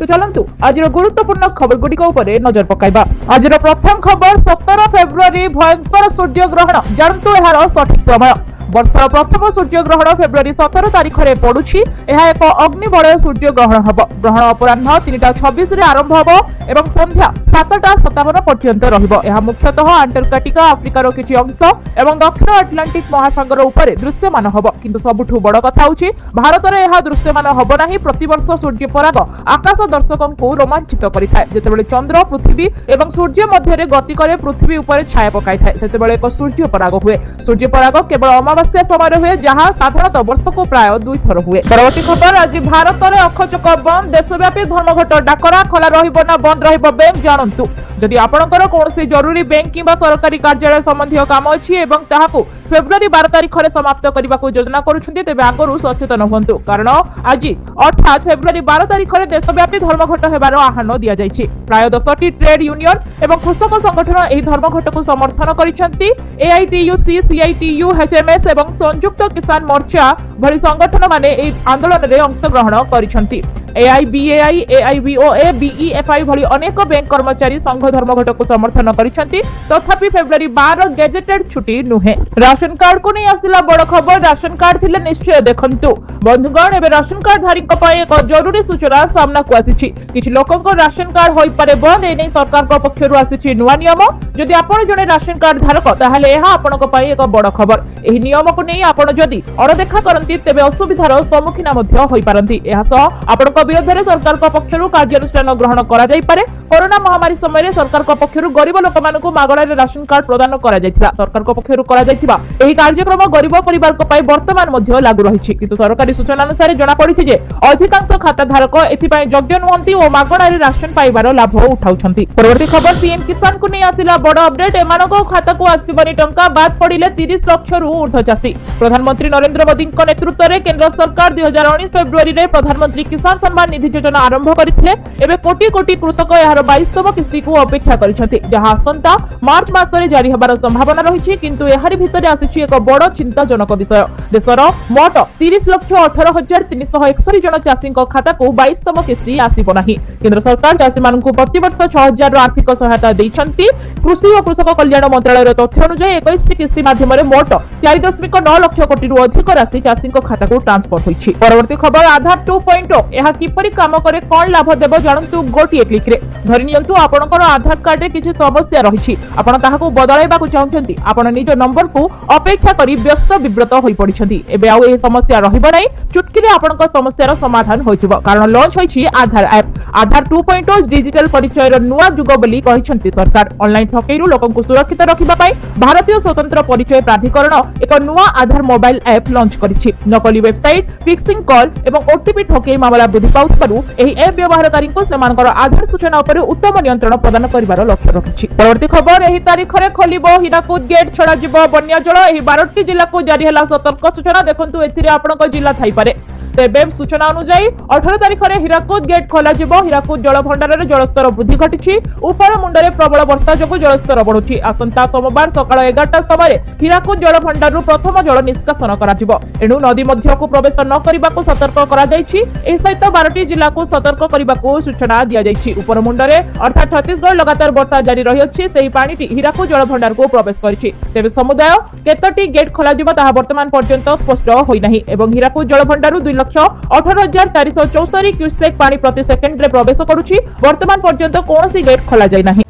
तो चलतु आज गुरुत्वपूर्ण खबर गुड़िक नजर पकाइबा। आज प्रथम खबर 17 फेब्रुआरी भयंकर सूर्यग्रहण जानतु यार सठिक समय। वर्षर प्रथम सूर्यग्रहण फेब्रुआरी 17 तारिख में पड़ुछि। यह एक अग्निबलय सूर्यग्रहण हम। ग्रहण अपराह 3:26 आरंभ होब एवं संध्या 7:57 पर्यंत रहिबो। यह मुख्यतः अंटार्कटिका आफ्रिकार किछि अंश एवं दक्षिण अटलांटिक महासागर उपरे दृश्यमान होब। किंतु सबुठु बड़ कथा होछि भारत में यह दृश्यमान होब नाही। प्रतिवर्ष सूर्य पराग आकाश दर्शकों को रोमांचित करिथाय। जेतेबेले चंद्र पृथ्वी एवं सूर्य मध्य गति करे पृथ्वी उपरे छाया पकाइथाय सेतेबेले एक सूर्य पराग हुए। सूर्य पराग केवल अमावास्या समय हुए जहां साधारणतः वर्ष को प्राय 2 थर हुए। परवर्ती खबर आज भारत में अखचक बंद देशव्यापी धर्मघट डाकरा खोला रहिबो ना बंद रहिबो बैंक जानंतु। जदि आपणकर कोनोसी जरूरी बैंक किबा सरकारी कार्यालय संबंधी काम अछि एवं ताहाकू फेब्रुआरी 12 तारिख में समाप्त करने को योजना करुछन्ति तेबे आगरु सचेतन हुंतु। कारण आज अर्थात फेब्रुआरी 12 तारिख में देशव्यापी धर्मघट हेबार आह्वान दिया जायछि। प्राय 10टी ट्रेड यूनियन एवं कृषक संगठन एही धर्मघट को समर्थन करिसन्ति। एआईटीयूसी, सीआईटीयू, एचएमएस एवं संयुक्त किसान मोर्चा भली संगठन माने एही आंदोलन रे अंशग्रहण करिसन्ति। एआईबीएआई, एआईबीओए, बीईएफआई भली अनेक बैंक कर्मचारी संघ धर्मघट को समर्थन करिसन्ति। तथापि फेब्रुआरी 12 गेजेटेड छुट्टी नुहे। राशन कार्ड को नहीं आसिला बड़ खबर। राशन कार्ड थिले निश्चय देखंतु बंधुगण। एबे राशन कार्ड धारी एक जरूरी सूचना सामना को आसीछि। किछि लोकंको राशन कार्ड होई पारे बंद एनै सरकार को पक्षरु आसीछि नुवा नियम। जदि आपण जने राशन कार्ड धारक ताहाले एहा आपणको पई एक बड़ खबर। एही नियम को नै आपण जदि अणदेखा करंती तेबे असुविधार सम्मुखीन मध्ये होई पारंती। एहा सह आपणको विरोध में सरकार को पक्षरु कार्यानुष्ठान ग्रहण करा जाई पारे। कोरोना महामारी समय सरकार को पक्षरु गरीब लोक मानकु मागणा रे राशन कार्ड प्रदान करा जायतिला। सरकार को पक्षरु करा जायतिबा एही कार्यक्रम गरीब परिवार को पाई वर्तमान मध्ये लागू रहिछि। किंतु सरकारी सूचना अनुसार जणा पड़िछि जे अधिकांश खाता धारक एथि पई योग्य नहंती और मागणा रे राशन पाइबार लाभ उठाउछंती। परवर्ती खबर पीएम किसान को नै आसिला बड़ अपडेट। एमानको खाता को आसीबनी टंका बाद पड़िले 30 लाख रु ऊर्ध्व चासी। प्रधानमंत्री नरेंद्र मोदी नेतृत्व में केंद्र सरकार 2019 फेब्रुआरी रे प्रधानमंत्री किसान सम्मान निधि योजना आरंभ करथिले। एबे कोटी कोटी कृषक यार 22तम किस्ती को अपेक्षा करिसंती जहां आसंता मार्च मास रे जारी होबार संभावना रहिछि। किंतु एहारी भितरे आसीछि एक बड़ चिंताजनक विषय। देशर मोट 30,18,361 जन चाषी खाता को 22तम किस्ती आसीबो नाही। केंद्र सरकार चाषी मानकु प्रति वर्ष 6,000 आर्थिक सहायता दैछंती। कृषि और कृषक कल्याण मंत्रालय तथ्य अनुसार 21 किस्ती माध्यम मोट 4.9 लाख कोटी रु अधिक राशि चाषी खाता को ट्रांसफर होइछि। परवर्ती खबर आधार 2.0 एहा किपरि काम करे कोन लाभ देबो जानंतु गोटिए क्लिक रे। धरि नियंतु आपनकर आधार कार्ड रे किछि समस्या रहिछि आपण ताहाको बदलाइबा को चाहउछंती। आपण निज नंबर को अपेक्षा करी व्यस्त विब्रत होई पडिछंती। एबे आउ ए समस्या रहिबो नै। चुटकी रे आपनकर समस्यार समाधान होइछिबो कारण लॉन्च होइछि आधार ऐप। आधार 2.0 डिजिटल परिचय रो नुवा जुग बोली कहिछंती सरकार। ऑनलाइन ठकेइरु लोकंकु सुरक्षित रखिबा पई भारतीय स्वतंत्र परिचय प्राधिकरण एक नुवा आधार मोबाइल ऐप लॉन्च करिछि। नकली वेबसाइट, फिक्सिंग कॉल एवं ओटीपी ठकेइ मामला वृद्धि पाउतबारु एही ऐप व्यवहारकारी को सेमानकर आधार सूचना उपर उत्तम नियंत्रण प्रदान करिवार लक्ष्य रखिछि। परवर्ती खबर एही तारिख रे खोलिबो हीराकुद गेट छडा जिवो बन्या जल। एही 12टी जिल्ला को जारी हला सतर्क सूचना। देखंतु एथिरे आपनक जिल्ला थाई पारे। तेबे सूचना अनुसार 18 तारिख में हीराकुद गेट खोला जिवो। हीराकुद जल भंडार रे जलस्तर वृद्धि घटिछि। ऊपर मुंडरे प्रबल वर्षा जोगु जलस्तर बढ़ुछि। आसंता सोमवार सकाळ 11टा समय हीराकुद जल भंडार रु प्रथम जल निष्कासन करा जिवो। एणु नदी मध्य को प्रवेश न करिबा को सतर्क करा जायछि। एही सहित 12टी जिल्ला को सतर्क करिबा को सूचना दिया जायछि। ऊपर मुंडरे अर्थात छत्तीसगढ़ लगातार वर्षा जारी रहि अछि। सेही पानीटी हीराकुद जल भंडार को प्रवेश करिछि। तेबे समुदाय केतटी गेट खोला जिवो ताहा वर्तमान पर्यंत स्पष्ट होई नाही एवं हीराकुद जल भंडार 2,18,464 क्यूसेक पानी प्रति सेकेंड रे प्रवेश करुछि। वर्तमान पर्यंत कोनोसी गेट खोला जाय नाही।